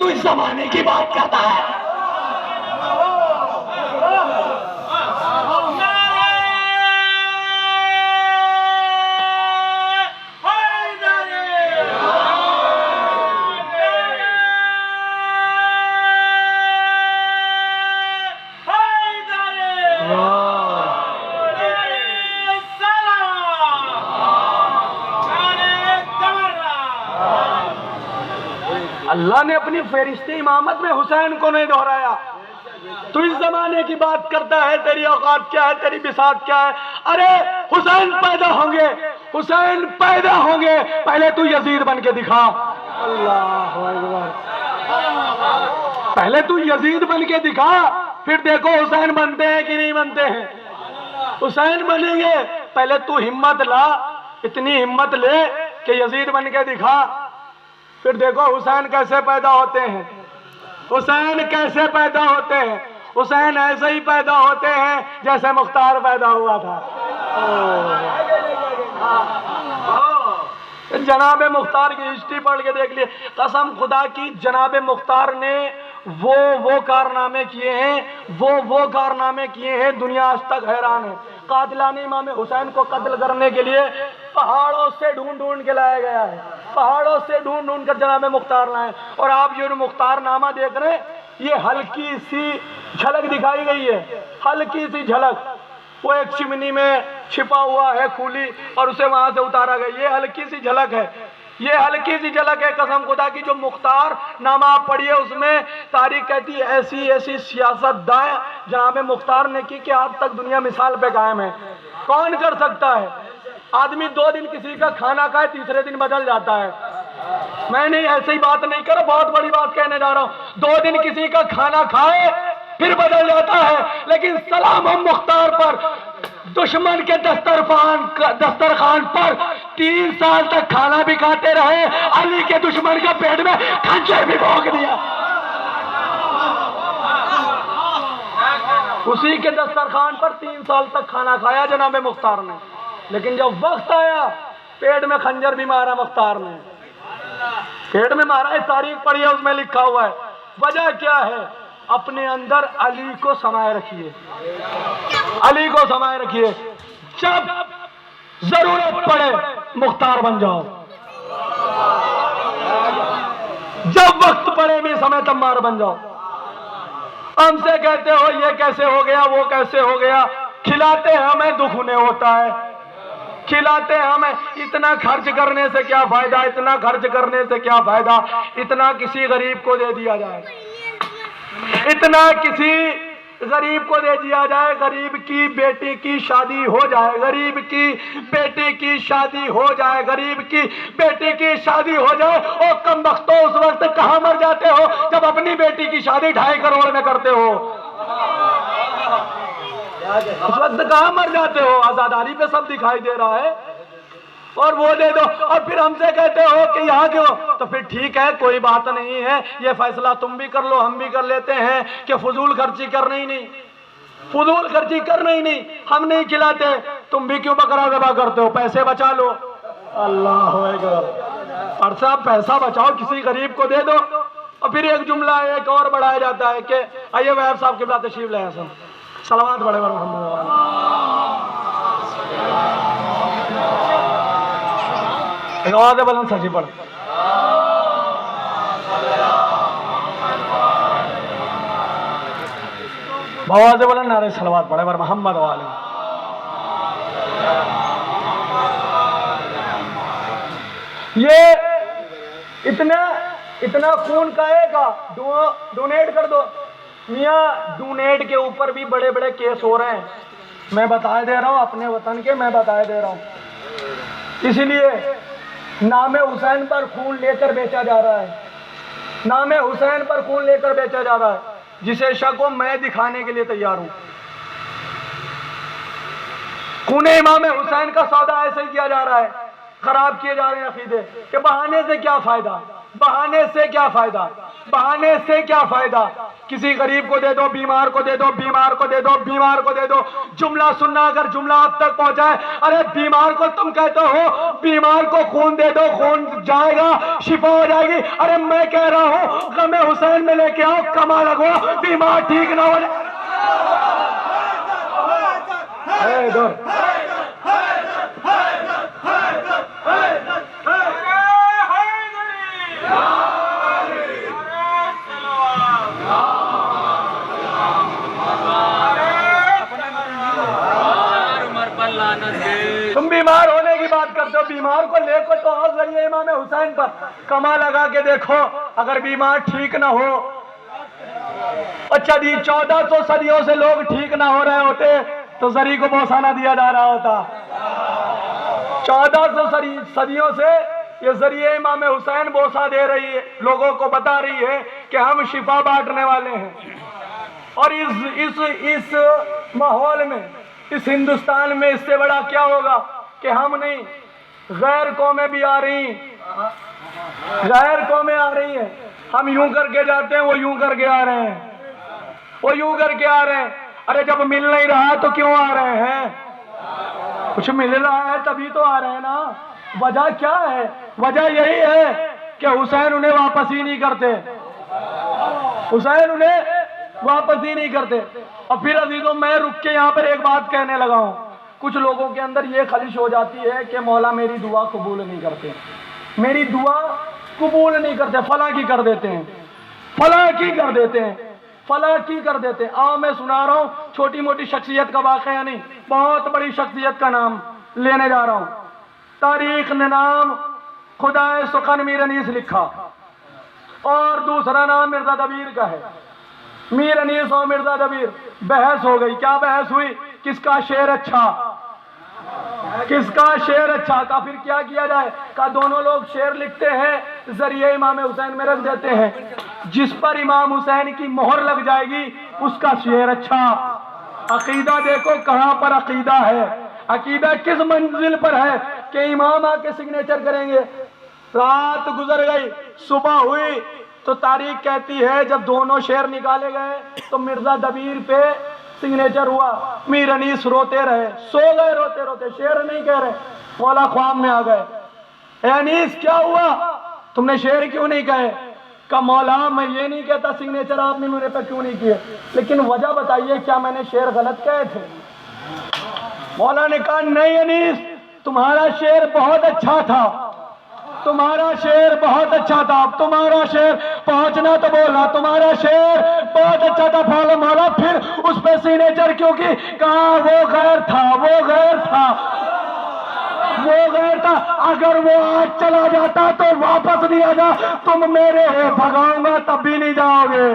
तू इस जमाने की बात करता है? अल्लाह ने अपनी फरिश्ते इमामत में हुसैन को नहीं दोहराया। तू इस जमाने की बात करता है, तेरी औकात क्या है, तेरी बिसात क्या है? अरे हुसैन पैदा होंगे, हुसैन पैदा होंगे, पहले तू यजीद बन के दिखा। अल्लाह अकबर। पहले तू यजीद बन के दिखा, फिर देखो हुसैन बनते हैं कि नहीं बनते हैं। हुसैन बनेंगे, पहले तू हिम्मत ला, इतनी हिम्मत ले कि यजीद बन के दिखा, फिर देखो हुसैन कैसे पैदा होते हैं। हुसैन कैसे पैदा होते हैं? हुसैन ऐसे ही पैदा होते हैं जैसे मुख्तार पैदा हुआ था। जनाब मुख्तार की हिस्ट्री पढ़ के देख लिए, कसम खुदा की जनाब मुख्तार ने वो कारनामे किए हैं, वो कारनामे किए हैं, दुनिया आज तक हैरान है। कातिलाने इमाम हुसैन को कत्ल करने के लिए पहाड़ों से ढूंढ के लाया गया है, पहाड़ों से ढूंढ कर जनाब मुख्तार लाए। और आप ये मुख्तार नामा देख रहे हैं, ये हल्की सी झलक दिखाई गई है, हल्की सी झलक। वो एक चिमनी में छिपा हुआ है खुली, और उसे वहां से उतारा गया। ये हल्की सी झलक है, ये हल्की सी झलक है कसम खुदा की। जो मुख्तार नामा आप पढ़िए, उसमें तारीख कहती है ऐसी ऐसी सियासतदां जनाब मुख्तार ने की कि आज तक दुनिया मिसाल पे कायम है। कौन कर सकता है? आदमी 2 दिन किसी का खाना खाए, तीसरे दिन बदल जाता है। मैं नहीं ऐसे ही बात नहीं कर, बहुत बड़ी बात कहने जा रहा हूं। 2 दिन किसी का खाना खाए फिर बदल जाता है, लेकिन सलाम हम मुख्तार पर, दुश्मन के दस्तरखान पर 3 साल तक खाना भी खाते रहे, अली के दुश्मन का पेट में खंजर भी भोंक दिया। उसी के दस्तरखान पर 3 साल तक खाना खाया जनाब मुख्तार ने, लेकिन जब वक्त आया पेट में खंजर भी मारा मुख्तार ने, पेट में मारा है। तारीख पढ़िए, उसमें लिखा हुआ है। वजह क्या है? अपने अंदर अली को समाये रखिए, अली को समाये रखिए। जब जरूरत पड़े मुख्तार बन जाओ, जब वक्त पड़े भी समय तम्मार बन जाओ। हमसे कहते हो ये कैसे हो गया, वो कैसे हो गया, खिलाते हैं हमें दुख उन्हें होता है, खिलाते हैं हमें। इतना खर्च करने से क्या फायदा, इतना खर्च करने से क्या फायदा? इतना किसी गरीब को दे दिया जाए, इतना किसी गरीब को दे दिया जाए, गरीब की बेटी की शादी हो जाए, गरीब की बेटी की शादी हो जाए, गरीब की बेटी की शादी हो जाए। और कमबख्तों उस वक्त कहां मर जाते हो जब अपनी बेटी की शादी 2.5 करोड़ में करते हो? उस वक्त कहां मर जाते हो? आजादारी पे सब दिखाई दे रहा है, और वो दे दो। और फिर हमसे कहते हो कि यहाँ क्यों? तो फिर ठीक है, कोई बात नहीं है, ये फैसला तुम भी कर लो, हम भी कर लेते हैं कि फजूल खर्ची करना ही नहीं, फजूल खर्ची करना ही नहीं। हम नहीं खिलाते, तुम भी क्यों बकरा ज़बह करते हो? पैसे बचा लो। अल्लाह अकबर। और साहब पैसा बचाओ, किसी गरीब को दे दो। और फिर एक जुमला एक और बढ़ाया जाता है कि आइए वैब साहब के बाद तशरीफ लाए, सब सलावत बड़े बड़े आवाज़ बुलंद सची पढ़। आवाज़ बुलंद नारे सलावत पढ़े बर मोहम्मद वाले। ये इतना खून काएगा, डोनेट कर दो। मियाँ डोनेट के ऊपर भी बड़े बड़े केस हो रहे हैं, मैं बता दे रहा हूँ अपने वतन के, मैं बता दे रहा हूँ। इसलिए नामे हुसैन पर खून लेकर बेचा जा रहा है, नामे हुसैन पर खून लेकर बेचा जा रहा है। जिसे शक हो मैं दिखाने के लिए तैयार हूं। खून इमाम हुसैन का सौदा ऐसे ही किया जा रहा है, खराब किए जा रहे हैं अकीदे के बहाने से। क्या फायदा? बहाने से क्या फायदा, बहाने से क्या फायदा। किसी गरीब को दे दो, बीमार को दे दो, बीमार को दे दो, बीमार को दे दो। जुमला सुनना, अगर जुमला आप तक पहुंचाए, अरे बीमार को तुम कहते हो बीमार को खून दे दो, खून जाएगा, शिफा हो जाएगी। अरे मैं कह रहा हूं गमे हुसैन में लेके आओ, कमा लगवाओ, बीमार ठीक ना हो जाए। तुम बीमार होने की बात करते हो, बीमार को लेकर तो आओ जरिए इमाम हुसैन पर, कमा लगा के देखो, अगर बीमार ठीक ना हो। अच्छा दी 1400 सदियों से लोग ठीक ना हो रहे होते तो जरी को बोसा ना दिया जा रहा होता। 1400 सदियों से ये जरिए इमाम हुसैन बोसा दे रही है, लोगों को बता रही है कि हम शिफा बांटने वाले हैं। और इस माहौल में, इस हिंदुस्तान में इससे बड़ा क्या होगा कि हम नहीं, गैर कौमें भी आ रही, गैर कौमें आ रही हैं। हम यूं करके जाते हैं, वो यूं करके आ रहे हैं, वो यूं करके आ रहे हैं। अरे जब मिल नहीं रहा तो क्यों आ रहे हैं? कुछ मिल रहा है तभी तो आ रहे हैं ना। वजह क्या है? वजह यही है कि हुसैन उन्हें वापस ही नहीं करते, हुसैन उन्हें वापस ही नहीं करते। और फिर अजीजों, मैं रुक के यहाँ पर एक बात कहने लगा हूँ। कुछ लोगों के अंदर ये खलिश हो जाती है कि मौला मेरी दुआ कबूल नहीं करते, मेरी दुआ कबूल नहीं करते, फला की कर देते हैं, फला की कर देते हैं, फला की कर देते हैं। आओ मैं सुना रहा हूँ छोटी मोटी शख्सियत का वाकया नहीं, बहुत बड़ी शख्सियत का नाम लेने जा रहा हूँ। तारीख ने नाम खुदाए सुखन मीर अनीस लिखा और दूसरा नाम मिर्जा दबीर का है। मीर अनीस और मिर्जा दबीर, बहस हो गई। क्या बहस हुई? किसका शेर अच्छा, किसका शेर अच्छा का। फिर क्या किया जाए का, दोनों लोग शेर लिखते हैं, जरिए इमाम हुसैन में रख देते हैं। जिस पर इमाम हुसैन की मोहर लग जाएगी उसका शेर अच्छा। अकीदा देखो कहां पर अकीदा है, अकीदा किस मंजिल पर है कि इमाम आके सिग्नेचर करेंगे। रात गुजर गई, सुबह हुई तो तारीख कहती है जब दोनों शेर निकाले गए तो मिर्जा दबीर पे सिग्नेचर हुआ। मीर अनीस रोते रहे, सो गए रोते रोते, शेर नहीं कह रहे। मौला ख्वाब में आ गए, ए अनीस क्या हुआ, तुमने शेर क्यों नहीं कहे? का मौला मैं ये नहीं कहता सिग्नेचर आपने मेरे पे क्यों नहीं किए, लेकिन वजह बताइए क्या मैंने शेर गलत कहे थे? मौला ने कहा नहीं अनीस, तुम्हारा शेर बहुत अच्छा था, तुम्हारा शेर बहुत अच्छा था, तुम्हारा शेर पहुंचना तो बोला, तुम्हारा शेर बहुत अच्छा था। फॉलो मौला फिर उस पे सिग्नेचर क्योंकि कहा वो गैर था, वो गैर था, वो गैर था। अगर वो आज चला जाता तो वापस नहीं आजा, तुम मेरे हो, भगाऊंगा तब भी नहीं जाओगे।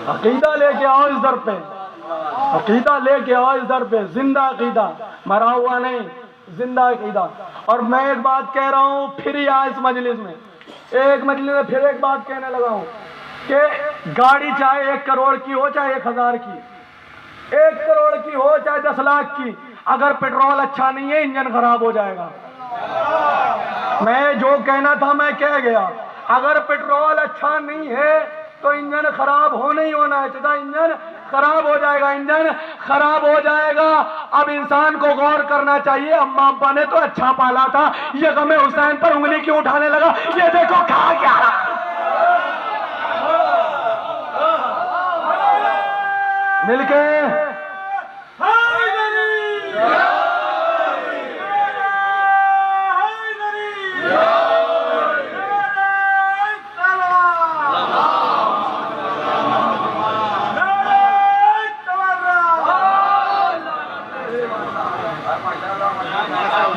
अकीदा लेके आओ इस दर पे, अकीदा लेके आओ इस दर पे, जिंदा अकीदा, मरा हुआ नहीं, जिंदा अकीदा। और मैं एक बात कह रहा हूं फिर यहाँ इस मजलिस में, एक मजलिस में फिर एक बात कहने लगा हूं कि गाड़ी चाहे 1 करोड़ की हो चाहे 1000 की, 1 करोड़ की हो चाहे 10 लाख की, अगर पेट्रोल अच्छा नहीं है इंजन खराब हो जाएगा। मैं जो कहना था मैं कह गया, अगर पेट्रोल अच्छा नहीं है तो इंजन खराब होना ही होना है, तथा इंजन खराब हो जाएगा, इंजन खराब हो जाएगा। अब इंसान को गौर करना चाहिए, अम्मा अब्बा ने तो अच्छा पाला था, ये गमे हुसैन पर उंगली क्यों उठाने लगा? ये देखो कहा क्या रहा। मिलके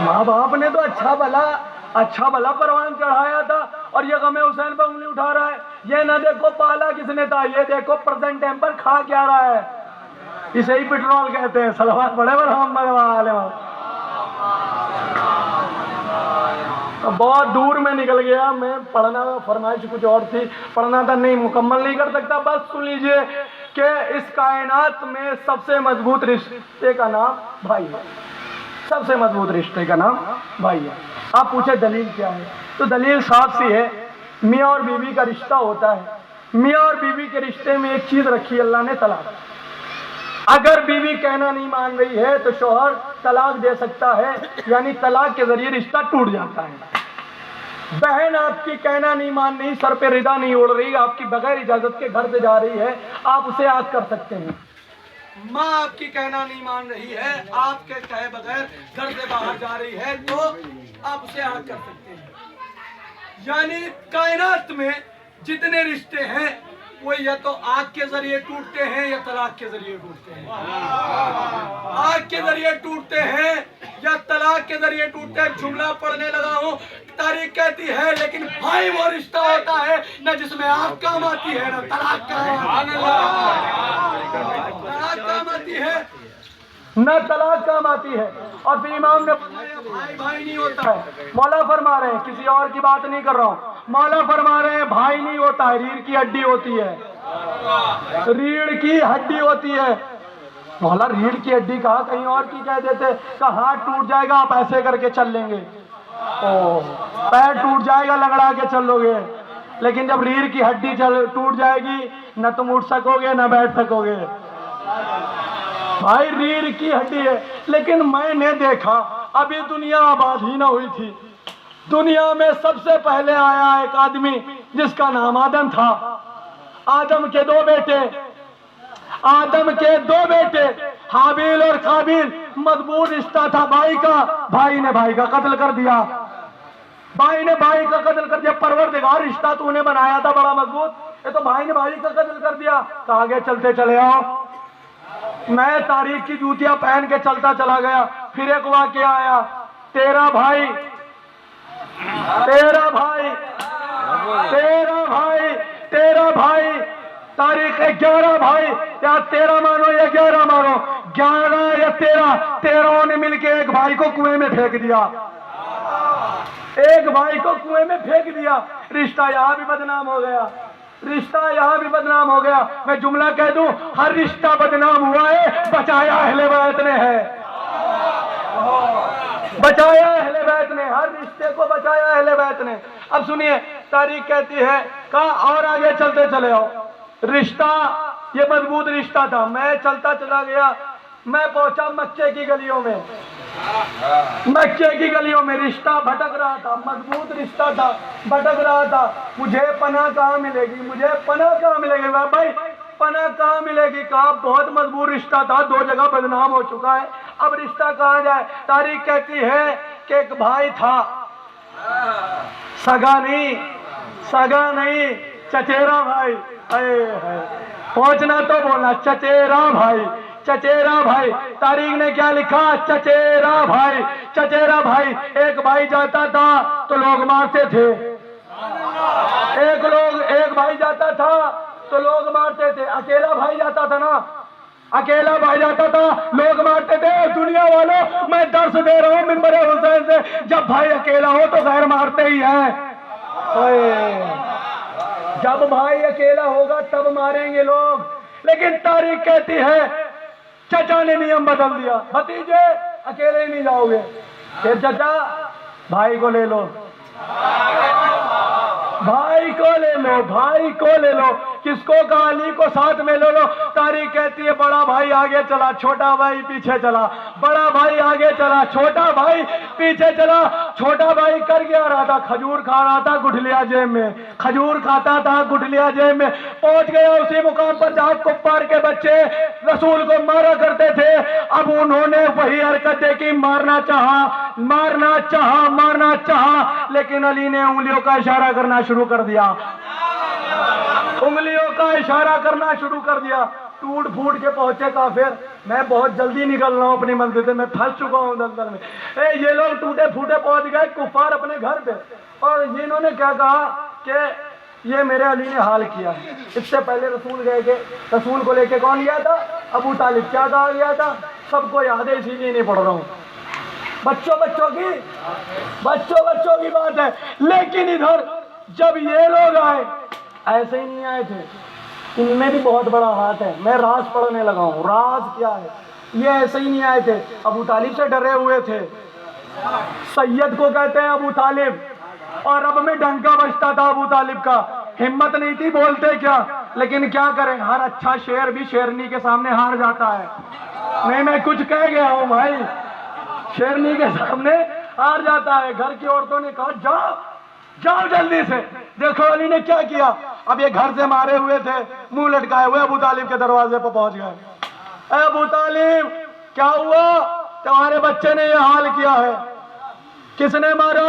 माँ बाप ने तो अच्छा भला परवान चढ़ाया था और ये गमे हुसैन पर उंगली उठा रहा है। ये ना देखो पाला किसने था, ये देखो प्रेजेंट टाइम पर खा क्या रहा है। इसे ही पेट्रोल कहते हैं। सलवात पढ़े तो बहुत दूर में निकल गया मैं, पढ़ना फरमाइश कुछ और थी, पढ़ना था, नहीं मुकम्मल नहीं कर सकता। बस सुन लीजिए कि इस कायनात में सबसे मजबूत रिश्ते का नाम भाई है, सबसे मजबूत रिश्ते का नाम भाई है। आप पूछे दलील क्या है, तो दलील साफ सी है, मियाँ और बीवी का रिश्ता होता है। मियाँ और बीवी के रिश्ते में एक चीज रखी अल्लाह ने, तलाक। अगर बीवी कहना नहीं मान रही है तो शौहर तलाक दे सकता है, यानी तलाक के जरिए रिश्ता टूट जाता है। बहन आपकी कहना नहीं मान रही, सर पे रिदा नहीं ओढ़ रही, आपकी बगैर इजाजत के घर से जा रही है, आप उसे आग कर सकते हैं। माँ आपकी कहना नहीं मान रही है, आपके कहे बगैर घर से बाहर जा रही है, तो आप उसे आग कर सकते हैं। यानी कायनात में जितने रिश्ते हैं वो या तो आग के जरिए टूटते हैं या तलाक के जरिए टूटते हैं। आग के जरिए टूटते हैं या तलाक के जरिए टूटते हैं। जुमला पढ़ने लगा हूँ, तारीख कहती है, लेकिन भाई वो रिश्ता होता है न जिसमें आग काम आती है न तलाक काम आती है, न तलाक काम आती है। और फिर इमाम ने भाई भाई नहीं होता है। मौला फरमा रहे हैं, किसी और की बात नहीं कर रहा हूँ, मौला फरमा रहे हैं भाई नहीं होता है, रीढ़ की हड्डी होती है, रीढ़ की हड्डी होती है। मौला रीढ़ की हड्डी कहा, कहीं और की कह देते, का हाथ टूट जाएगा आप ऐसे करके चल लेंगे, ओ पैर टूट जाएगा लगड़ा के चलोगे, लेकिन जब रीढ़ की हड्डी टूट जाएगी न तुम उठ सकोगे न बैठ सकोगे। भाई रीढ़ की हड्डी है। लेकिन मैंने देखा, अभी दुनिया आबाद ही ना हुई थी, दुनिया में सबसे पहले आया एक आदमी जिसका नाम आदम था। आदम के दो बेटे हाबिल और काबिल, मजबूत रिश्ता था भाई का। भाई ने भाई का कत्ल कर दिया, भाई ने भाई का कत्ल कर दिया। परवरदिगार रिश्ता तूने बनाया था बड़ा मजबूत, ये तो भाई ने भाई का कत्ल कर दिया। तो आगे चलते चले आओ, मैं तारीख की जूतियां पहन के चलता चला गया। फिर एक वाकया आया, तेरा भाई तारीख 11 भाई, या 13 मानो या 11 मानो, 11 या 13 ने मिलके एक भाई को कुएं में फेंक दिया, एक भाई को कुएं में फेंक दिया। रिश्ता यहां भी बदनाम हो गया, रिश्ता यहां भी बदनाम हो गया। मैं जुमला कह दूं, हर रिश्ता बदनाम हुआ है, बचाया अहले बैत ने है, बचाया अहले बैत ने, हर रिश्ते को बचाया अहले बैत ने। अब सुनिए, तारीख कहती है कहा, और आगे चलते चले आओ। रिश्ता ये मजबूत रिश्ता था। मैं चलता चला गया, मैं पहुंचा मक्के की गलियों में, मक्के की गलियों में रिश्ता भटक रहा था, मजबूत रिश्ता था, भटक रहा था। मुझे पनाह कहाँ मिलेगी, मुझे पनाह कहाँ मिलेगी भाई, पनाह कहाँ मिलेगी। कहा बहुत मजबूत रिश्ता था, 2 जगह बदनाम हो चुका है, अब रिश्ता कहाँ जाए। तारीख कहती है कि एक भाई था, सगा नहीं चचेरा भाई, पहुंचना तो बोला चचेरा भाई। तारीख ने क्या लिखा, चचेरा भाई। एक भाई जाता था तो लोग मारते थे, एक भाई जाता था तो लोग मारते थे। अकेला भाई जाता था ना, अकेला भाई जाता था लोग मारते थे। दुनिया वालों, मैं दर्श दे रहा हूं मिंबर हुसैन से, जब भाई अकेला हो तो गैर मारते ही हैं। जब भाई अकेला होगा तब मारेंगे लोग। लेकिन तारीख कहती है चचा ने नियम बदल दिया, भतीजे अकेले ही नहीं जाओगे, फिर चचा भाई को ले लो, भाई को ले लो। किसको कहा, अली को साथ में ले लो। तारीख कहती है बड़ा भाई आगे चला, छोटा भाई पीछे चला, बड़ा भाई आगे चला, छोटा भाई पीछे चला। छोटा भाई कर क्या रहा था, खजूर खा रहा था, गुठलिया जेब में, खजूर खाता था, गुठलिया जेब में। पहुंच गया उसी मुकाम पर जहां कुफ्फार के बच्चे रसूल को मारा करते थे। अब उन्होंने वही हरकत देखी, मारना चाहा, लेकिन अली ने उंगलियों का इशारा करना शुरू कर दिया, टूट फूट के पहुंचे काफिर। मैं बहुत जल्दी निकल रहा हूं अपनी मंजिल से, मैं फंस चुका हूं दलदल में। ये लोग टूटे फूटे पहुंच गए कुफार अपने घर पे, और इन्होंने क्या कहा कि ये मेरे अली ने हाल किया है। इससे पहले रसूल गए थे, रसूल को लेके कौन गया था, अबू तालिब। क्या कहा गया था, सबको याद है इसीलिए नहीं पढ़ रहा हूं। बच्चों की बात है। लेकिन इधर जब ये लोग आए, ऐसे ही नहीं आए थे, इनमें भी बहुत बड़ा हाथ है। मैं राज पढ़ने लगा हूं। राज क्या है, ये ऐसे ही नहीं आए थे, अबू तालिब से डरे हुए थे। सैयद को कहते हैं अबू तालिब, और रब में डंका बजता था अबू तालिब का, हिम्मत नहीं थी बोलते क्या, लेकिन क्या करें, हर अच्छा शेर भी शेरनी के सामने हार जाता है। नहीं, मैं कुछ कह गया हूं भाई, शेरनी के सामने हार जाता है। घर की औरतों ने कहा जाओ जाओ जल्दी से, देखो अली ने क्या किया। अब ये घर से मारे हुए थे, मुंह लटकाए हुए अबू तालिब के दरवाजे पर पहुंच गए। अबू तालिब क्या हुआ, तुम्हारे बच्चे ने ये हाल किया है। किसने मारा?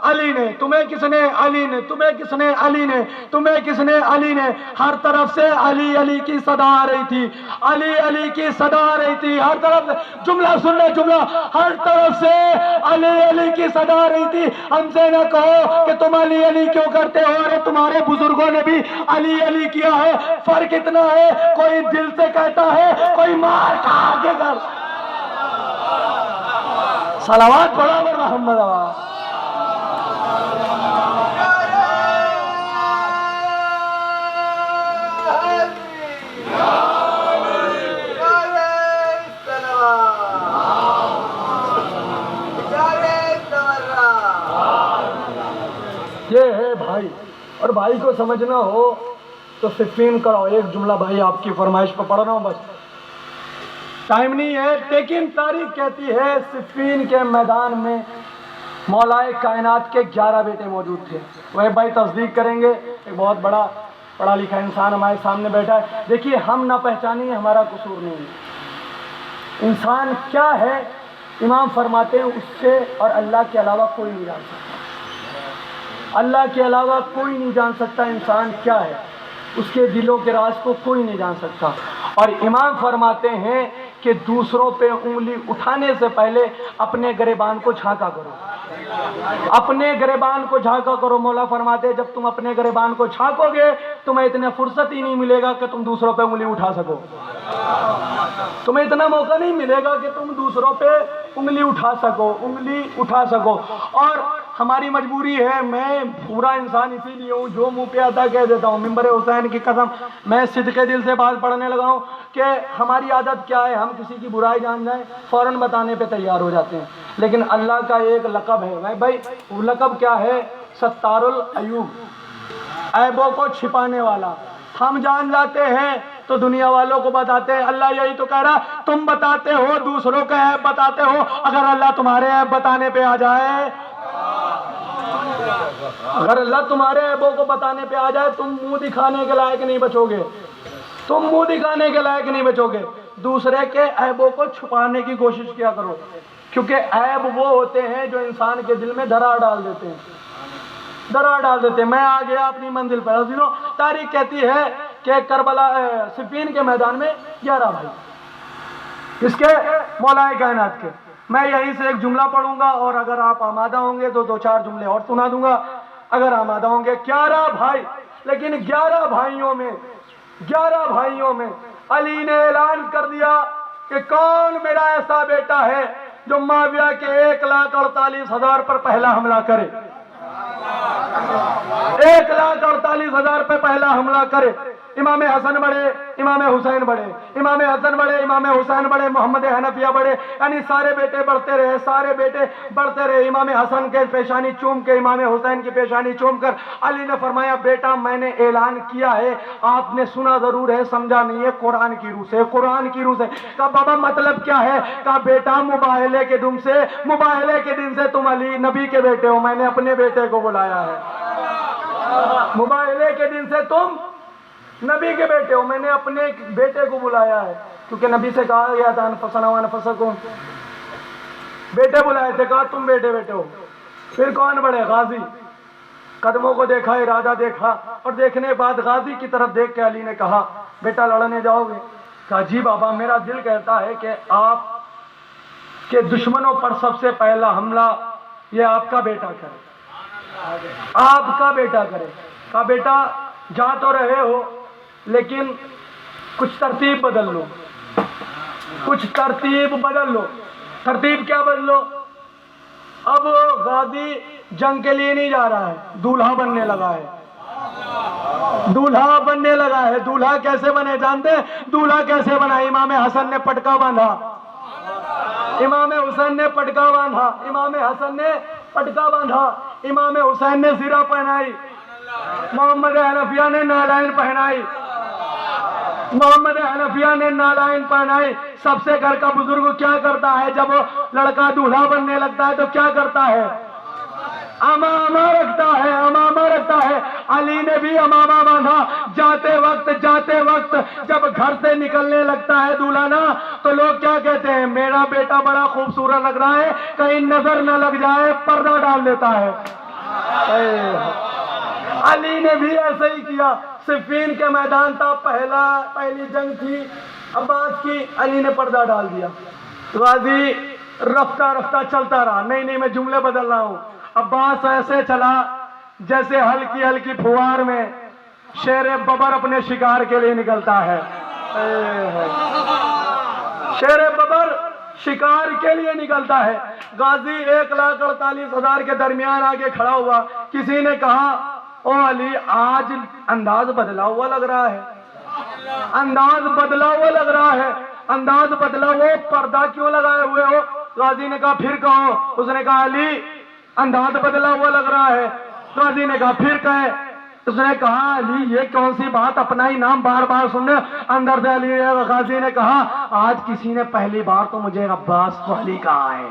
अली ने। तुम्हें किसने? अली ने। तुम्हें किसने? अली ने। तुम्हें किसने? अली ने। हर तरफ से अली अली की सदा आ रही थी, अली अली की सदा आ रही थी, हर तरफ से। जुमला सुन ले, जुमला, हर तरफ से अली अली की सदा आ रही थी। हमसे न कहो कि तुम अली अली क्यों करते हो, अरे तुम्हारे बुजुर्गों ने भी अली अली किया है। फर्क इतना है, कोई दिल से कहता है, कोई मार खा के कर। सलावत पढ़ो वर मोहम्मद। ये है भाई, और भाई को समझना हो तो सिफीन कराओ। एक जुमला भाई आपकी फरमाइश पर पढ़ रहा हूं, बस टाइम नहीं है, लेकिन तारीख कहती है सिफीन के मैदान में मौलाए कायनात के 11 बेटे मौजूद थे। वह भाई तस्दीक करेंगे, एक बहुत बड़ा पढ़ा लिखा इंसान हमारे सामने बैठा है। देखिए, हम ना पहचानिए, हमारा कसूर नहीं है। इंसान क्या है, इमाम फरमाते हैं उससे और अल्लाह के अलावा कोई नहीं जान सकता। अल्लाह के अलावा कोई नहीं जान सकता इंसान क्या है, उसके दिलों के राज को कोई नहीं जान सकता। और इमाम फरमाते हैं कि दूसरों पे उंगली उठाने से पहले अपने गिरेबान को झांका करो, अपने गिरेबान को झांका करो। मौला फरमाते हैं जब तुम अपने गिरेबान को झांकोगे तुम्हें इतने फुर्सत ही नहीं मिलेगा कि तुम दूसरों पे उंगली उठा सको। तुम्हें इतना मौका नहीं मिलेगा कि तुम दूसरों पे उंगली उठा सको, उंगली उठा सको। और हमारी मजबूरी है, मैं पूरा इंसान इसीलिए हूँ जो मुंह पे आता कह देता हूँ। मिंबर हुसैन की कसम, मैं सिद्के दिल से बात पढ़ने लगा हूँ कि हमारी आदत क्या है, हम किसी की बुराई जान जाए फौरन बताने पे तैयार हो जाते हैं। लेकिन अल्लाह का एक लक़ब है भाई, वो लक़ब क्या है? सत्तारुल अयूब, ऐबों को छिपाने वाला। हम जान जाते हैं तो दुनिया वालों को बताते हैं। अल्लाह यही तो कह रहा, तुम बताते हो दूसरों का ऐब बताते हो, अगर अल्लाह तुम्हारे ऐब बताने पे आ जाए, अगर अल्लाह तुम्हारे ऐबों को बताने पे आ जाए, तुम मुंह दिखाने के लायक नहीं बचोगे, तुम मुंह दिखाने के लायक नहीं बचोगे। दूसरे के ऐबों को छुपाने की कोशिश किया करो, क्योंकि ऐब वो होते हैं जो इंसान के दिल में दरार डाल देते हैं, दरार डाल देते हैं। मैं आ गया अपनी मंजिल पर। तारीख कहती है कि करबला सिफीन के मैदान में 11 भाई, इसके मौलाए कायनात के। मैं यहीं से एक जुमला पढ़ूंगा और अगर आप आमादा होंगे तो 2-4 जुमले और सुना दूंगा, अगर आमादा होंगे। 11 भाई, लेकिन 11 भाइयों में अली ने ऐलान कर दिया कि कौन मेरा ऐसा बेटा है जो माविया के 1,48,000 पर पहला हमला करे, 1,48,000 पे पहला हमला करे। इमाम हसन बड़े, इमाम हुसैन बड़े, इमाम हसन बड़े, इमाम हुसैन बड़े, मोहम्मद हनफिया बड़े, यानी सारे बेटे बढ़ते रहे, सारे बेटे बढ़ते रहे। इमाम हसन के पेशानी चूम के इमाम हुसैन की पेशानी चूम कर अली ने फरमाया, बेटा मैंने ऐलान किया है, आपने सुना जरूर है, समझा नहीं है, कुरान की रूह से, कुरान की रूह से। कहा बाबा मतलब क्या है? कहा बेटा मुबाहले के दिन से, मुबाहले के दिन से तुम अली नबी के बेटे हो, मैंने अपने बेटे को बुलाया है। मुबाहले के दिन से तुम नबी के बेटे हो, मैंने अपने बेटे को बुलाया है। क्योंकि नबी से कहा गया था अनफसको, बेटे बुलाए थे, कहा तुम बेटे बेटे हो। फिर कौन बड़े? गाजी। कदमों को देखा, इरादा देखा, और देखने के बाद गाजी की तरफ देख के अली ने कहा, बेटा लड़ने जाओगे? कहा जी बाबा, मेरा दिल कहता है कि आप के दुश्मनों पर सबसे पहला हमला ये आपका बेटा करे, आपका बेटा करे। कहा बेटा जा तो रहे हो, लेकिन कुछ तरतीब बदल लो, कुछ तरतीब बदल लो। तरतीब क्या बदलो? अब गाजी जंग के लिए नहीं जा रहा है, दूल्हा बनने लगा है, दूल्हा बनने लगा है। दूल्हा कैसे बने जानते हैं? दूल्हा कैसे बना? इमाम हसन ने पटका बांधा, इमाम हुसैन ने पटका बांधा, इमाम हसन ने पटका बांधा, इमाम हुसैन ने सिरा पहनाई, मोहम्मद हनफिया ने नालायन पहनाई, मोहम्मद हनफिया ने नालायन पहनाई। सबसे घर का बुजुर्ग क्या करता है? जब लड़का दूल्हा बनने लगता है तो क्या करता है? अमामा रखता है, अमामा रखता है। अली ने भी अमामा बांधा। जाते वक्त जब घर से निकलने लगता है दुल्हना, तो लोग क्या कहते हैं? मेरा बेटा बड़ा खूबसूरत लग रहा है, कहीं नजर न लग जाए, पर्दा डाल देता है। अली ने भी ऐसा ही किया। सिफीन के मैदान था, पहली जंग थी अब्बास की, अली ने पर्दा डाल दिया। गाजी रफ्ता रफ्ता चलता रहा। नहीं, मैं जुमले बदल रहा हूं। अब्बास ऐसे चला जैसे हल्की हल्की फुहार में शेर बबर अपने शिकार के लिए निकलता है। शेर बबर शिकार के लिए निकलता है। गाजी 1,48,000 के दरमियान आगे खड़ा हुआ। किसी ने कहा, ओ अली, आज अंदाज बदला हुआ लग रहा है, अंदाज बदला हुआ लग रहा है, अंदाज बदला हुआ, पर्दा क्यों लगाए हुए हो? गाजी ने कहा, फिर कहो। उसने कहा, अली, अंदाज बदला हुआ लग रहा है। गाजी ने कहा, फिर कहे। उसने कहा, अली, ये कौन सी बात, अपना ही नाम बार बार सुनने। अंदर से अली गाजी ने कहा, आज किसी ने पहली बार तो मुझे अब्बास को अली कहा है,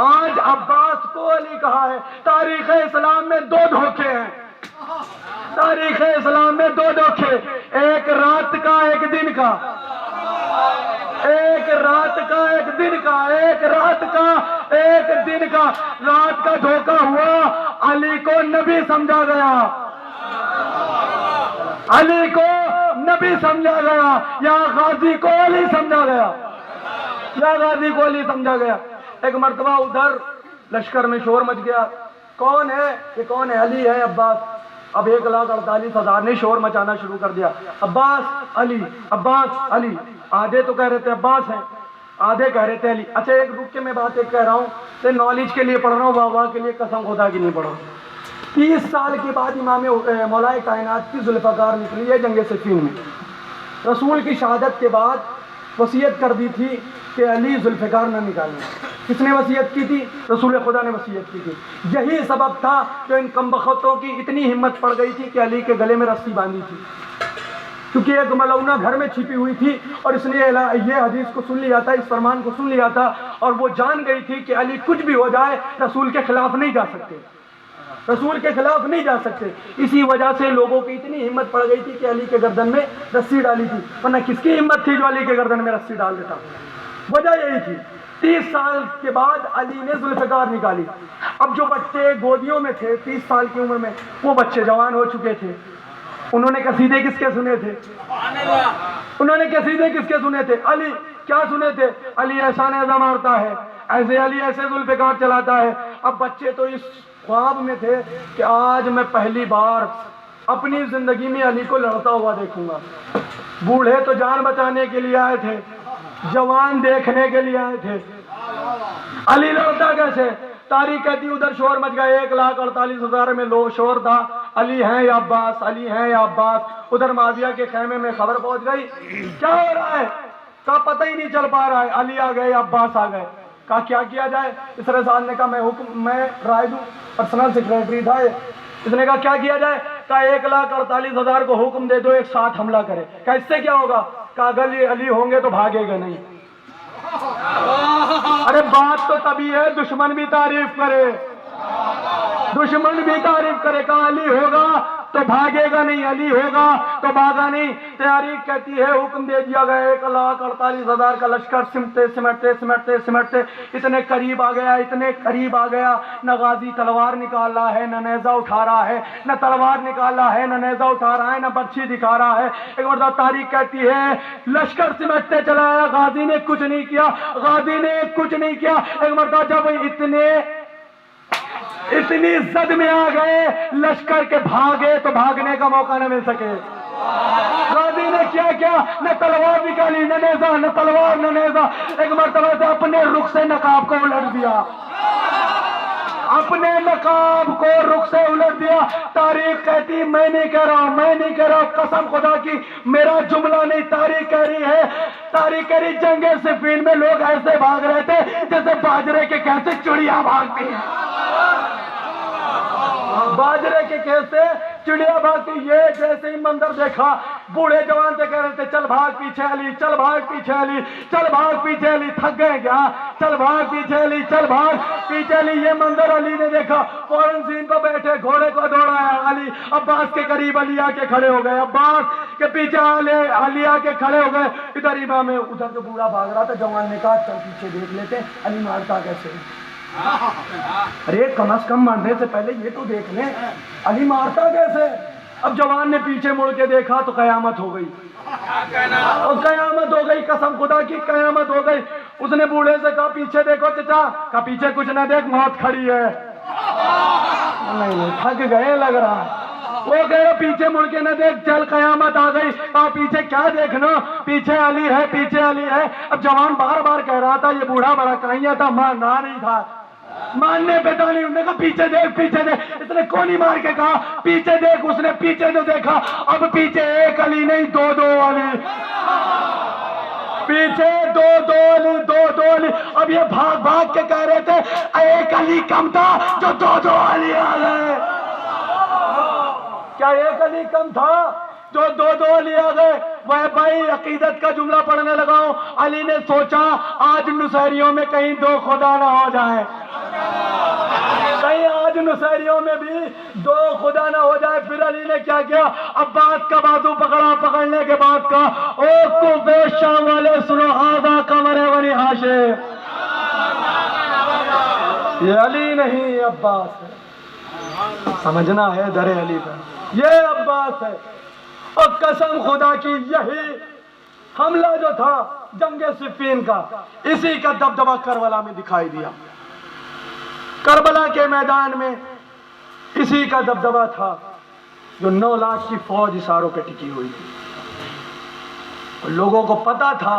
आज अब्बास को अली कहा है। तारीख इस्लाम में 2 धोखे हैं, तारीख इस्लाम में 2 धोखे, एक रात का एक दिन का, एक रात का एक दिन का, एक रात का एक दिन का। रात का धोखा हुआ, अली को नबी समझा गया, अली को नबी समझा गया, या गाजी को अली समझा गया, या गाजी को अली समझा गया। एक मर्तबा उधर लश्कर में शोर मच गया। कौन है ये? कौन है? अली है, अब्बास। अब 1,48,000 ने शोर मचाना शुरू कर दिया। अब्बास अली, अब्बास अली। आधे तो कह रहे थे अब्बास हैं, आधे कह रहे थे अली। अच्छा, एक रुक के मैं बात एक कह रहा हूँ, तो नॉलेज के लिए पढ़ रहा हूँ, वाह के लिए, कसम खुदा की नहीं पढ़ रहा हूँ। 30 साल के बाद इमाम मौलाए कायनात की जुल्फ़कार निकली है जंग सिफ़ीन में। रसूल की शहादत के बाद वसीयत कर दी थी कि अली जुल्फ़कार न निकालें। किसने वसीयत की थी? रसूल खुदा ने वसीयत की थी। यही सबब था कि इन कमबख्तों की इतनी हिम्मत पड़ गई थी कि अली के गले में रस्सी बांधी थी, क्योंकि एक मलौना घर में छिपी हुई थी और इसलिए ये हदीस को सुन लिया था, इस फरमान को सुन लिया था, और वो जान गई थी कि अली कुछ भी हो जाए रसूल के खिलाफ नहीं जा सकते, रसूल के खिलाफ नहीं जा सकते। इसी वजह से लोगों की इतनी हिम्मत पड़ गई थी कि अली के गर्दन में रस्सी डाली थी, वरना किसकी हिम्मत थी जो अली के गर्दन में रस्सी डाल देता? वजह यही थी। 30 साल के बाद अली ने जुल्फ़कार निकाली। अब जो बच्चे गोदियों में थे 30 साल की उम्र में, वो बच्चे जवान हो चुके थे। उन्होंने कसीदे किसके सुने थे? उन्होंने कसीदे किसके सुने थे? अली। क्या सुने थे? अली ऐसा नेज़ा मारता है, ऐसे अली ऐसे जुल्फ़कार चलाता है। अब बच्चे तो इस ख्वाब में थे कि आज मैं पहली बार अपनी जिंदगी में अली को लड़ता हुआ देखूंगा। बूढ़े तो जान बचाने के लिए आए थे, जवान देखने के लिए आए थे। अली लड़ता कैसे? तारीख कहती उधर शोर मच गया। 1,48,000 में लो शोर था, अली हैं या अब्बास, अली हैं या अब्बास। उधर माविया के खेमे में खबर पहुंच गई, क्या हो रहा है? का पता ही नहीं चल पा रहा है, अली आ गए, अब्बास आ गए। कहा क्या किया जाए? इसरे साहब ने कहा मैं राय दूं, पर्सनल सेक्रेटरी था। इसने कहा क्या किया जाए? कहा 1,48,000 को हुक्म दे दो, एक साथ हमला करे। कहा इससे क्या होगा? कहा अगर अली होंगे तो भागेगा नहीं। अरे बात तो तभी है दुश्मन भी तारीफ करे, दुश्मन भी तारीफ करे। कहा अली होगा तो भागेगा नहीं, अली होगा तो भागा नहीं। तैयारी कहती है हुक्म दे दिया गया। 1,48,000 का लश्कर सिमटते सिमटते सिमटते सिमटते इतने करीब आ गया, इतने करीब आ गया। न गाजी तलवार निकाल रहा है, न नेजा उठा रहा है, न तलवार निकाल रहा है, न नेजा उठा रहा है, न बर्छी दिखा रहा है। एक बार तारीख कहती है लश्कर सिमटते चला आया, गाजी ने कुछ नहीं किया, गाजी ने कुछ नहीं किया। एक बार जब इतनी जद में आ गए लश्कर के, भागे तो भागने का मौका न मिल सके। गाजी ने क्या किया? न तलवार निकाली, न नेजा, न तलवार न नेजा। एक मरतबा से अपने रुख से नकाब को उलट दिया, अपने नकाब को रुख से उलट दिया। तारीख कहती मैं नहीं कह रहा, मैं नहीं कह रहा, कसम खुदा की मेरा जुमला नहीं, तारीख कह रही है। तारीख कह रही जंगे सिफीन में लोग ऐसे भाग रहे थे जैसे बाजरे के कैसे चिड़िया भागती है। बाजरे के कैसे चिड़िया भागती। ये जैसे ही मंदिर देखा बूढ़े जवान से कह रहे थे चल भाग पीछे अली, चल भाग पीछे अली, चल भाग पीछे अली। थक गए क्या? चल भाग पीछे अली, चल भाग पीछे अली। ये मंदिर अली ने देखा, फौरन सीन पर बैठे घोड़े को दौड़ाया। अली अब्बास के करीब अली आके खड़े हो गए, अब्बास के पीछे अली आके खड़े हो गए। इधर इमाम में उधर जो बूढ़ा भाग रहा था, जवान ने कहा चल पीछे देख लेते अली मारता कैसे। अरे कम से कम मारने से पहले ये तो देख ले अली मारता कैसे। अब जवान ने पीछे मुड़ के देखा तो कयामत हो गई, और कयामत हो गई, कसम खुदा की कयामत हो गई। उसने बूढ़े से कहा पीछे देखो चचा, कहा पीछे कुछ ना देख मौत खड़ी है। नहीं थक गए लग रहा। वो कह रहा पीछे मुड़ के न देख, चल कयामत आ गई। कहा पीछे क्या देखना, पीछे अली है, पीछे अली है। अब जवान बार बार कह रहा था, ये बूढ़ा बड़ा कहिया था, मानना नहीं था, मानने पे तो नहीं। उसने कहा पीछे देख, पीछे देख। इसने कोनी मार के कहा पीछे देख। उसने पीछे तो देखा, अब पीछे एक अली नहीं दो दो अली, पीछे दो दो अली, दो दो अली। अब ये भाग भाग के कह रहे थे एक अली कम था जो दो दो अली आ गए। क्या एक अली कम था जो दो दो अली आ गए? वह भाई अकीदत का जुमला पढ़ने लगाओ। अली ने सोचा आज नुसैरियों में कहीं दो खुदा ना हो जाए, कहीं आज नुसैरियों में भी दो खुदा ना हो जाए। फिर अली ने क्या किया, अब्बास का बाजू पकड़ा, पकड़ने के बाद कहा ओ कुफे शाम वाले सुनो, आधा कमरे वाली हाशे। ये अली नहीं अब्बास है, समझना है दरे अली पर, ये अब्बास है। और कसम खुदा की यही हमला जो था जंगे सिफीन का, इसी का दबदबा करबला में दिखाई दिया। करबला के मैदान में इसी का दबदबा था, जो 9 लाख की फौज इशारों पे टिकी हुई थी। लोगों को पता था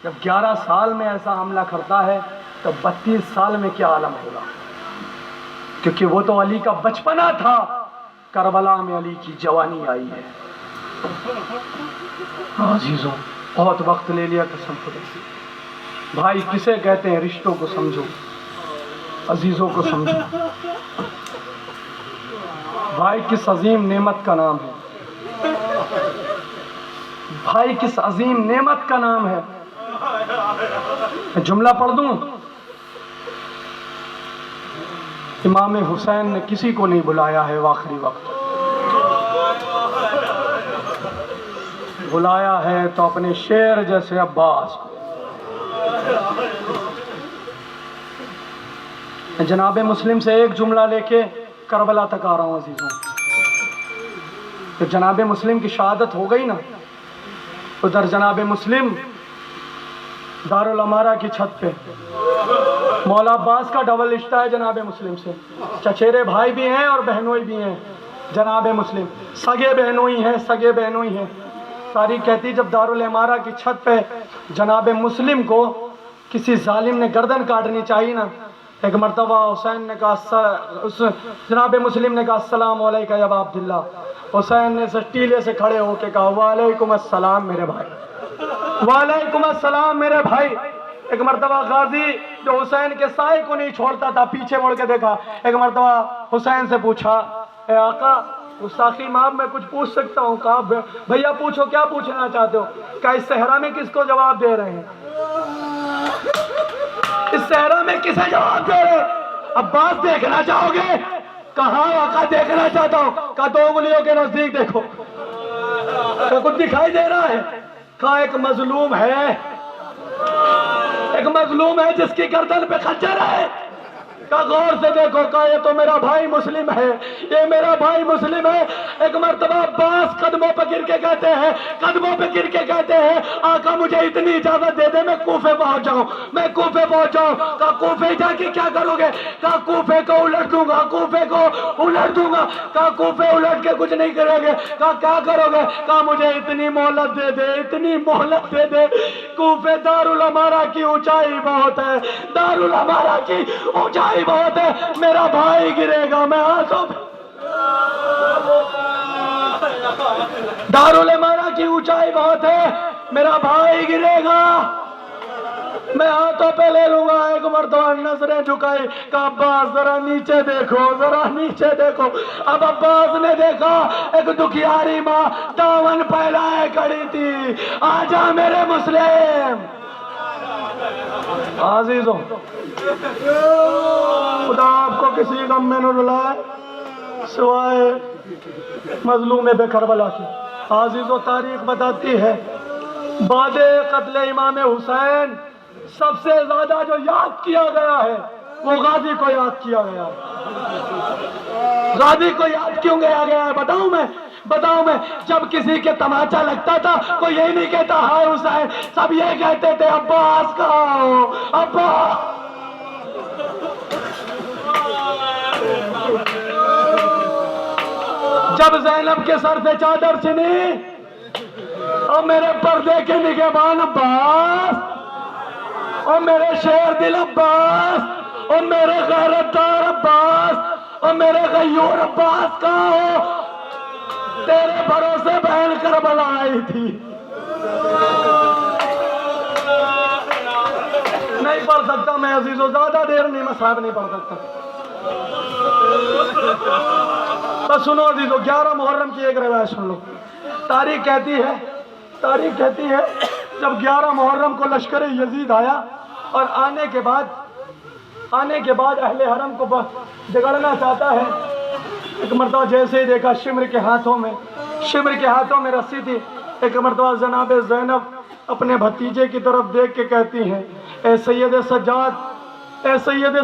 जब 11 साल में ऐसा हमला करता है तो 32 साल में क्या आलम होगा, क्योंकि वो तो अली का बचपना था, करबला में अली की जवानी आई है। अजीजों बहुत वक्त ले लिया कसम खुदा से। भाई किसे कहते हैं, रिश्तों को समझो, अजीजों को समझो। भाई किस अजीम नेमत का नाम है, भाई किस अजीम नेमत का नाम है। मैं जुमला पढ़ दूं, इमाम हुसैन ने किसी को नहीं बुलाया है आखिरी वक्त, बुलाया है तो अपने शेर जैसे अब्बास को। जनाब मुस्लिम से एक जुमला लेके करबला तक आ रहा हूँ अजीजों। तो जनाब मुस्लिम की शहादत हो गई ना, उधर जनाब मुस्लिम दारुल अमारा की छत पे मौला अब्बास का डबल रिश्ता है जनाब मुस्लिम से। चचेरे भाई भी हैं और बहनोई भी हैं जनाब मुस्लिम, सगे बहनोई हैं, सगे बहनोई हैं। सारी कहती जब दारुल अमारा की छत पे जनाब मुस्लिम को किसी जालिम ने गर्दन काटनी चाहिए ना, एक मरतबा हुसैन ने कहा, उस जनाब मुस्लिम ने कहा अस्सलाम वालेकुम या अबा अब्दुल्ला। हुसैन ने टीले से खड़े होकर कहा वालेकुम अस्सलाम मेरे भाई, वालेकुम अस्सलाम मेरे भाई। एक मरतबा गाजी जो हुसैन के साए को नहीं छोड़ता था, पीछे मुड़ के देखा, एक मरतबा हुसैन से पूछा ए आका गुस्ताखी माफ मैं कुछ पूछ सकता हूँ? कहा भैया पूछो, क्या पूछना चाहते हो? क्या इस सहरा में किसको जवाब दे रहे हैं, इस सहरा में किसे जवाब दे रहे? अब्बास देखना चाहोगे? कहा आका देखना चाहता हूँ। कहा 2 उंगलियों के नजदीक देखो, क्या कुछ दिखाई दे रहा है? कहा एक मजलूम है, एक मजलूम है जिसकी गर्दन पे खंजर है। का गौर से देखो, का ये तो मेरा भाई मुस्लिम है, ये मेरा भाई मुस्लिम है। एक मरतबा अब्बास कदमों पर गिर के कहते हैं, कदमों पे गिर के कहते हैं, आका मुझे इतनी इजाजत दे दे, मैं कूफे पहुंच जाऊं, मैं कूफे पहुंच जाऊं। कहा कूफे जाके क्या करोगे? कहा कूफे को उलट दूंगा, कूफे को उलट दूंगा। कहा कूफे उलट के कुछ नहीं करोगे? कहा क्या करोगे? कहा मुझे इतनी मोहलत दे दे, इतनी मोहलत दे दे। कूफे दारुल अमारा की ऊंचाई बहुत है, दारुल अमारा की ऊंचाई बहुत है, मेरा भाई गिरेगा, मैं हाथों दारुल अमारा की ऊंचाई बहुत है, मेरा भाई गिरेगा, मैं हाथों पे ले लूंगा। एक मर्तबा नजरें झुकाई, कहा अब्बास जरा नीचे देखो, जरा नीचे देखो। अब अब्बास ने देखा, एक दुखियारी माँ दामन फैलाए खड़ी थी। आजा मेरे मुस्लिम आजीजों, खुदा आपको किसी गम में न रुलाए सिवाय मजलूम बेकरबला की। आजीजों, तारीख बताती है बादे कत्ले इमाम हुसैन सबसे ज्यादा जो याद किया गया है वो गाजी को याद किया गया है। गाजी को याद क्यों किया गया है बताऊं मैं, जब किसी के तमाचा लगता था कोई यही नहीं कहता हाय हुसैन, सब ये कहते थे अब्बास का हो, अब्बास। जब ज़ैनब के सर से चादर छिनी और मेरे पर्दे के निगहबान अब्बास, और मेरे शेर दिल अब्बास, और मेरे गैरतदार अब्बास, और मेरे गयूर अब्बास का हो, तेरे भरोसे बहन करबला आई थी। नहीं पढ़ सकता मैं अजीजों, ज्यादा देर नहीं, मैं साहब नहीं पढ़ सकता। तो सुनो अजीजों, 11 मुहर्रम की एक रवायत सुन लो। तारीख कहती है जब 11 मुहर्रम को लश्कर यजीद आया और आने के बाद अहले हरम को बिगड़ना चाहता है। एक मरतबा जैसे ही देखा शिमर के हाथों में रस्सी थी। एक मरतबा जनाब ज़ैनब अपने भतीजे की तरफ देख के कहती हैं, ए सैयद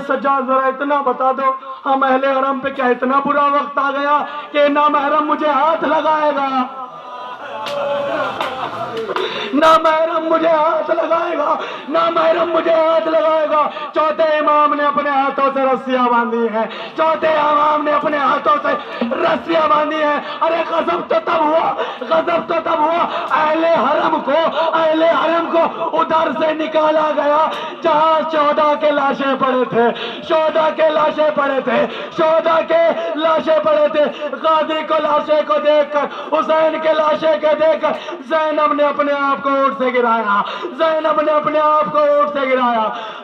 सज्जाद जरा इतना बता दो, हम अहले हरम पे क्या इतना बुरा वक्त आ गया कि ना महरम मुझे हाथ लगाएगा, ना महरम मुझे हाथ लगाएगा। चौथे इमाम ने अपने हाथों से रस्सियां बांधी हैं, अरे गजब तो तब हुआ अहले हरम को उधर से निकाला गया जहां 14 के लाशें पड़े थे। गाजी को लाशे को देखकर, हुसैन के लाशे को देखकर ज़ैनब ने अपने आप को ऊंट से गिराया।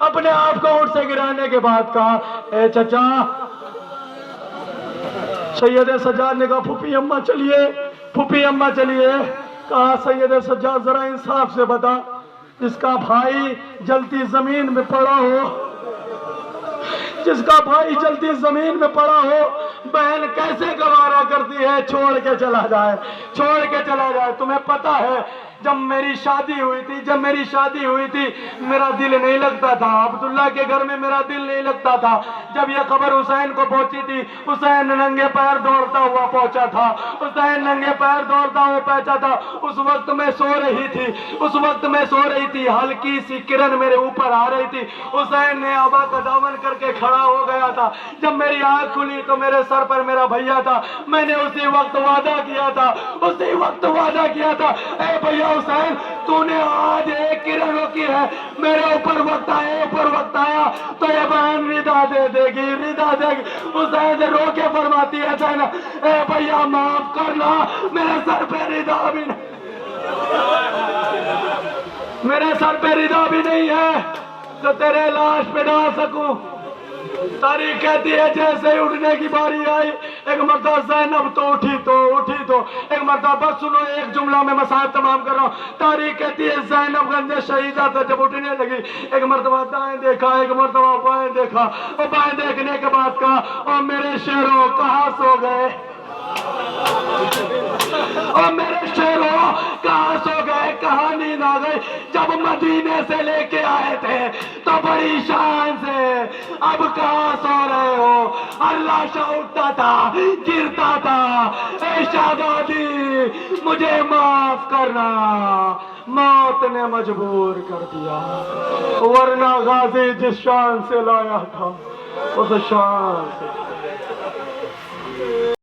अपने आप को ऊंट से गिराने के बाद कहा, ए चचा, सैयद सज्जाद ने कहा फूफी अम्मा चलिए। कहा सैयद सज्जाद जरा इंसाफ से बता, जिसका भाई जलती जमीन में पड़ा हो, बहन कैसे गवारा करती है छोड़ के चला जाए। तुम्हें पता है जब मेरी शादी हुई थी मेरा दिल नहीं लगता था, अब्दुल्ला के घर में मेरा दिल नहीं लगता था। जब यह खबर हुसैन को पहुंची थी, हुसैन नंगे पैर दौड़ता हुआ पहुंचा था। उस वक्त मैं सो रही थी, हल्की सी किरण मेरे ऊपर आ रही थी। हुसैन ने आबा का दामन करके खड़ा हो गया था। जब मेरी आंख खुली तो मेरे सर पर मेरा भैया था। मैंने उसी वक्त वादा किया था, ए भैया हुसैन, तूने आज एक किरण रोकी है, मेरे ऊपर वक्त आया तो ये बहन रिदा दे देगी। हुसैन से रो के फरमाती है ज़ैनब, ए भैया माफ करना, मेरे सर पे रिदा भी नहीं है जो तेरे लाश पे डाल सकूं। तारीख कहती है जैसे ही उठने की बारी आई, एक मरतबा ज़ैनब तो उठी तो एक मरतबा, बस सुनो एक जुमला में मसाइल तमाम कर रहा हूँ। तारीख कहती है ज़ैनब गंजे शहीदा था, जब उठने लगी एक मरतबा दाएं देखा, एक मरतबा बाएं देखा, और बाएं देखने के बाद कहा, और मेरे शेरों कहाँ सो गए, कहाँ नींद आ गई। जब मदीने से लेके आए थे तो बड़ी शान से, अब कहाँ सो रहे हो। अल्लाह उठता था गिरता था, ए शाहजादी मुझे माफ करना, मौत ने मजबूर कर दिया, वरना गाजी जिस शान से लाया था उस शान से